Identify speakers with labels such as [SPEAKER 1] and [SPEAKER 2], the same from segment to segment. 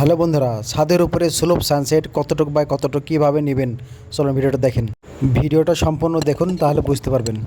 [SPEAKER 1] Hello বন্ধুরা, ছাদের উপরে সুলভ সানসেট কতটুক বাই কতটুক কীভাবে নেবেন চলুন ভিডিওটা দেখেন। ভিডিওটা সম্পূর্ণ দেখুন, তাহলে বুঝতে পারবেন।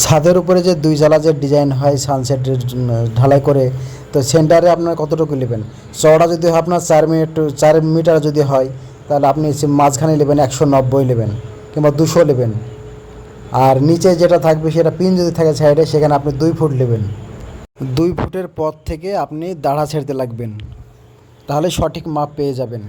[SPEAKER 1] ছাদের উপরে যে দুই জালা যে ডিজাইন হয় সানসেটের ঢালাই করে, তো সেন্টারে আপনার কতটুকু নেবেন? চওড়া যদি হয় আপনার 4 মিটার যদি হয়, তাহলে আপনি মাঝখানে নেবেন 190 নেবেন কিংবা 200 নেবেন। আর নিচে যেটা থাকবে সেটা পিন যদি থাকে সাইডে, সেখানে আপনি 2 ফুট নেবেন। 2 ফুটের পর থেকে আপনি দাঁড়া ছেড়তে লাগবেন, তাহলে সঠিক মাপ পেয়ে যাবেন।